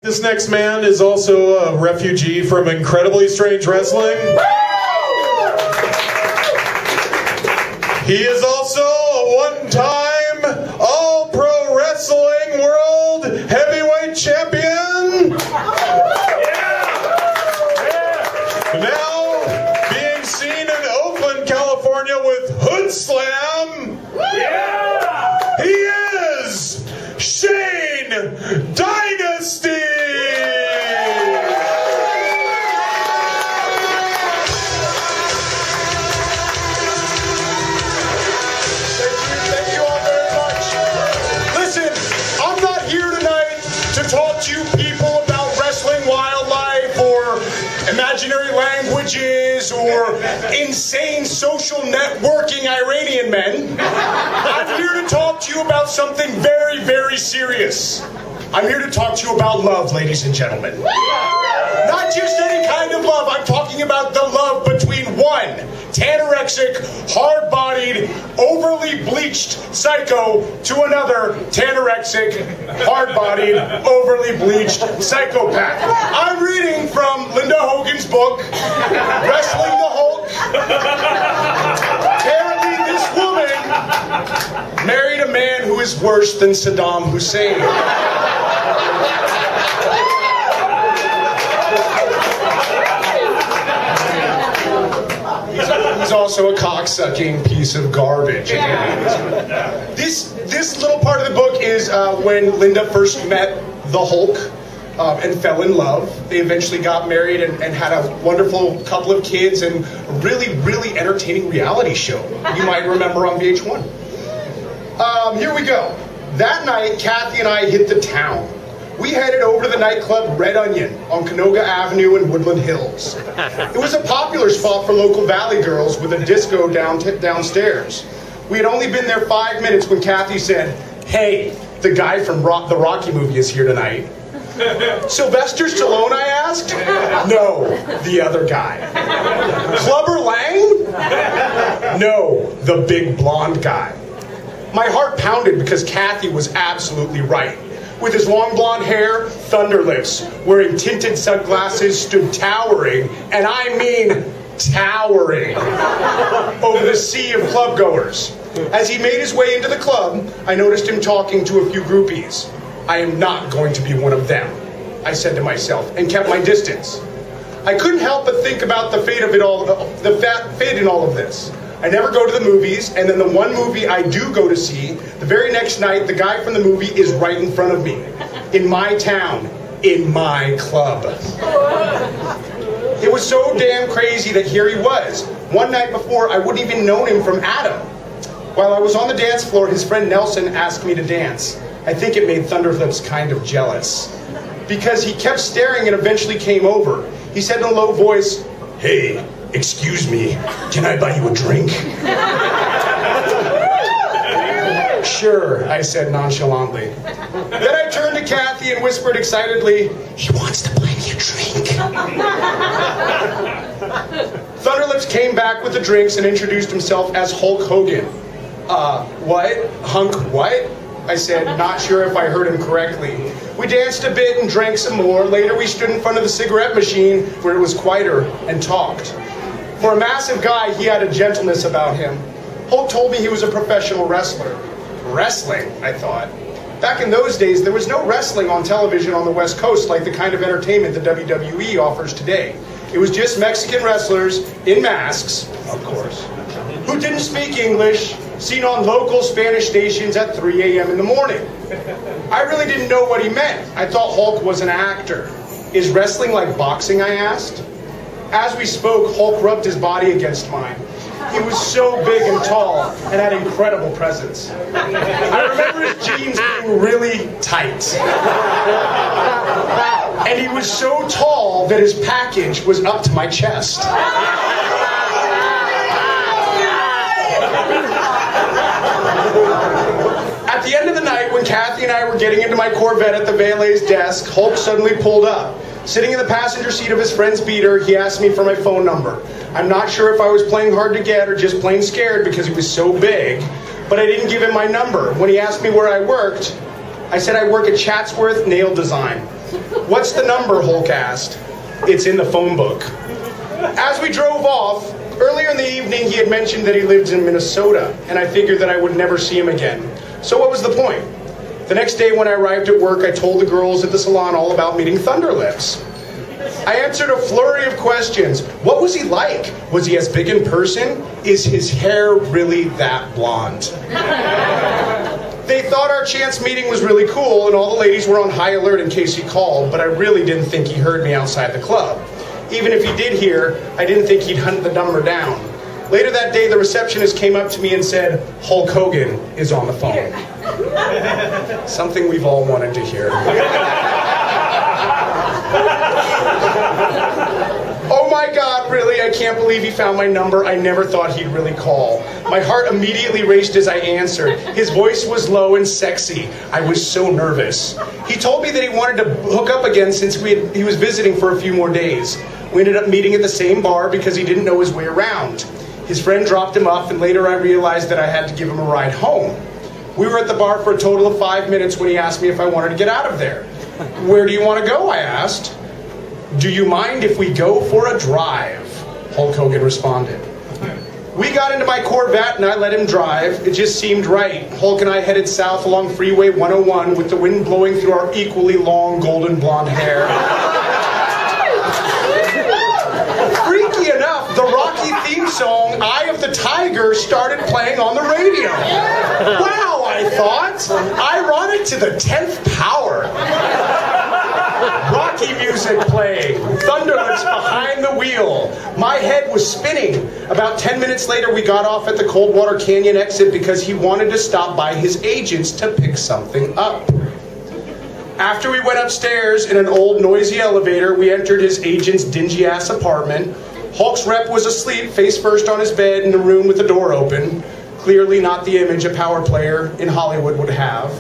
This next man is also a refugee from incredibly strange wrestling. He is also a one-time All-Pro Wrestling World Heavyweight Champion. Now being seen in Oakland, California with Hood Slam. He is Shane Dynasty. Talk to you people about wrestling wildlife or imaginary languages or insane social networking Iranian men. I'm here to talk to you about something very, very serious. I'm here to talk to you about love, ladies and gentlemen. Not just any kind of love. I'm talking about the love between one tanorexic, hard-bodied, overly bleached psycho to another tanorexic, hard-bodied, overly bleached psychopath. I'm reading from Linda Hogan's book, Wrestling the Hulk. Apparently this woman married a man who is worse than Saddam Hussein. He's also a cock-sucking piece of garbage. This little part of the book is when Linda first met the Hulk and fell in love. They eventually got married and had a wonderful couple of kids and a really, really entertaining reality show you might remember on VH1. Here we go. That night, Kathy and I hit the town. We headed over to the nightclub Red Onion on Canoga Avenue in Woodland Hills. It was a popular spot for local valley girls with a disco downstairs. We had only been there 5 minutes when Kathy said, "Hey, the guy from the Rocky movie is here tonight." "Sylvester Stallone?" I asked. "No, the other guy." "Clubber Lang?" "No, the big blonde guy." My heart pounded because Kathy was absolutely right. With his long blonde hair, thunder lips, wearing tinted sunglasses, stood towering, and I mean towering, over the sea of clubgoers. As he made his way into the club, I noticed him talking to a few groupies. I am not going to be one of them, I said to myself, and kept my distance. I couldn't help but think about the fate of it all, the fate in all of this. I never go to the movies, and then the one movie I do go to see, the very next night, the guy from the movie is right in front of me. In my town. In my club. It was so damn crazy that here he was. One night before, I wouldn't even known him from Adam. While I was on the dance floor, his friend Nelson asked me to dance. I think it made Thunderlips kind of jealous. Because he kept staring and eventually came over. He said in a low voice, "Hey, excuse me, can I buy you a drink?" "Sure," I said nonchalantly. Then I turned to Kathy and whispered excitedly, "He wants to buy me a drink." Thunderlips came back with the drinks and introduced himself as Hulk Hogan. What? Hunk what?" I said, not sure if I heard him correctly. We danced a bit and drank some more. Later we stood in front of the cigarette machine where it was quieter and talked. For a massive guy, he had a gentleness about him. Hulk told me he was a professional wrestler. Wrestling, I thought. Back in those days, there was no wrestling on television on the West Coast like the kind of entertainment the WWE offers today. It was just Mexican wrestlers in masks, of course, who didn't speak English, seen on local Spanish stations at 3 a.m. in the morning. I really didn't know what he meant. I thought Hulk was an actor. "Is wrestling like boxing?" I asked. As we spoke, Hulk rubbed his body against mine. He was so big and tall and had incredible presence. I remember his jeans being really tight. And he was so tall that his package was up to my chest. At the end of the night, when Kathy and I were getting into my Corvette at the valet's desk, Hulk suddenly pulled up. Sitting in the passenger seat of his friend's beater, he asked me for my phone number. I'm not sure if I was playing hard to get or just plain scared because he was so big, but I didn't give him my number. When he asked me where I worked, I said I work at Chatsworth Nail Design. "What's the number?" Hulk asked. "It's in the phone book." As we drove off, earlier in the evening he had mentioned that he lives in Minnesota, and I figured that I would never see him again. So what was the point? The next day when I arrived at work, I told the girls at the salon all about meeting Thunderlips. I answered a flurry of questions. What was he like? Was he as big in person? Is his hair really that blonde? They thought our chance meeting was really cool, and all the ladies were on high alert in case he called, but I really didn't think he heard me outside the club. Even if he did hear, I didn't think he'd hunt the number down. Later that day, the receptionist came up to me and said, "Hulk Hogan is on the phone." Something we've all wanted to hear. Oh my God, really? I can't believe he found my number. I never thought he'd really call. My heart immediately raced as I answered. His voice was low and sexy. I was so nervous. He told me that he wanted to hook up again since he was visiting for a few more days. We ended up meeting at the same bar because he didn't know his way around. His friend dropped him off, and later I realized that I had to give him a ride home. We were at the bar for a total of 5 minutes when he asked me if I wanted to get out of there. "Where do you want to go?" I asked. "Do you mind if we go for a drive?" Hulk Hogan responded. We got into my Corvette and I let him drive. It just seemed right. Hulk and I headed south along Freeway 101 with the wind blowing through our equally long golden blonde hair. Freaky enough, the Rocky theme song, "Eye of the Tiger," started playing on the radio. Wow, I thought. Ironic to the 10th power. Rocky music playing. Thunderlips behind the wheel. My head was spinning. About 10 minutes later, we got off at the Coldwater Canyon exit because he wanted to stop by his agents to pick something up. After we went upstairs in an old, noisy elevator, we entered his agent's dingy-ass apartment. Hulk's rep was asleep, face first on his bed in the room with the door open. Clearly not the image a power player in Hollywood would have.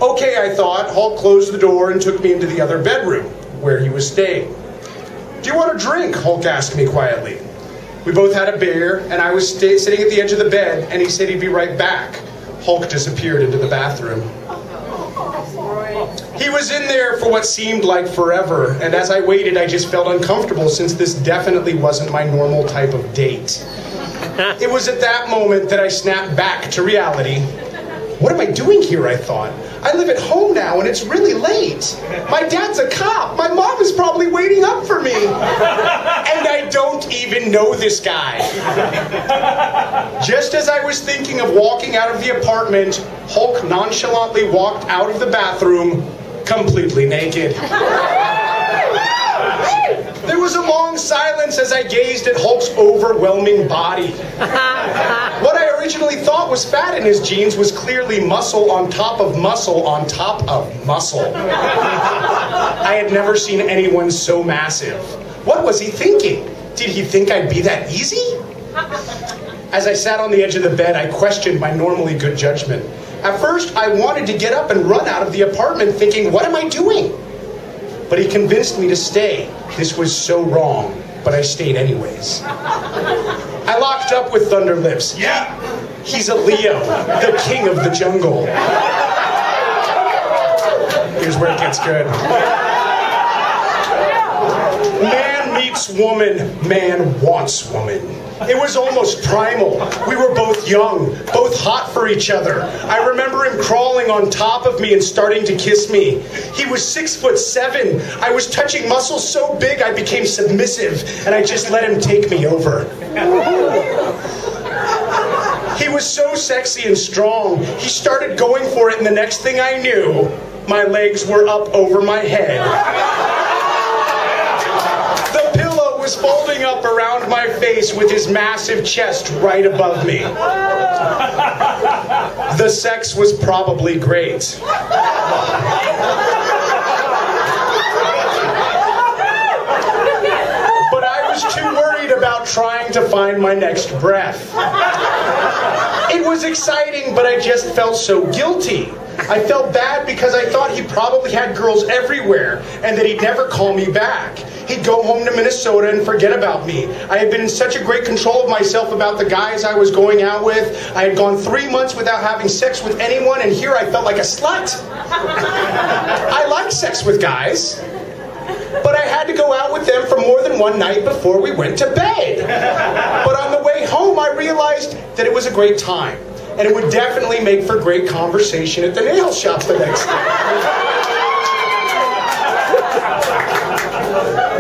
Okay, I thought. Hulk closed the door and took me into the other bedroom, where he was staying. "Do you want a drink?" Hulk asked me quietly. We both had a beer, and I was sitting at the edge of the bed, and he said he'd be right back. Hulk disappeared into the bathroom. He was in there for what seemed like forever, and as I waited, I just felt uncomfortable since this definitely wasn't my normal type of date. It was at that moment that I snapped back to reality. What am I doing here, I thought. I live at home now and it's really late. My dad's a cop. My mom is probably waiting up for me. And I don't even know this guy. Just as I was thinking of walking out of the apartment, Hulk nonchalantly walked out of the bathroom, completely naked. There was a long silence as I gazed at Hulk's overwhelming body. What I originally thought was fat in his jeans was clearly muscle on top of muscle on top of muscle. I had never seen anyone so massive. What was he thinking? Did he think I'd be that easy? As I sat on the edge of the bed, I questioned my normally good judgment. At first, I wanted to get up and run out of the apartment thinking, what am I doing? But he convinced me to stay. This was so wrong, but I stayed anyways. I locked up with Thunderlips. Yeah, he's a Leo, the king of the jungle. Here's where it gets good. Man meets woman, man wants woman. It was almost primal. We were both young, both hot for each other. I remember him crawling on top of me and starting to kiss me. He was 6'7". I was touching muscles so big I became submissive, and I just let him take me over. He was so sexy and strong. He started going for it, and the next thing I knew, my legs were up over my head. Was folding up around my face with his massive chest right above me. The sex was probably great. But I was too worried about trying to find my next breath. It was exciting, but I just felt so guilty. I felt bad because I thought he probably had girls everywhere and that he'd never call me back. He'd go home to Minnesota and forget about me. I had been in such a great control of myself about the guys I was going out with. I had gone 3 months without having sex with anyone, and here I felt like a slut. I like sex with guys, but I had to go out with them for more than one night before we went to bed. But on the way home, I realized that it was a great time, and it would definitely make for great conversation at the nail shop the next day.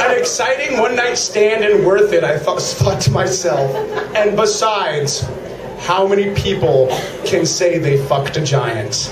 An exciting one-night stand and worth it, I thought to myself. And besides, how many people can say they fucked a giant?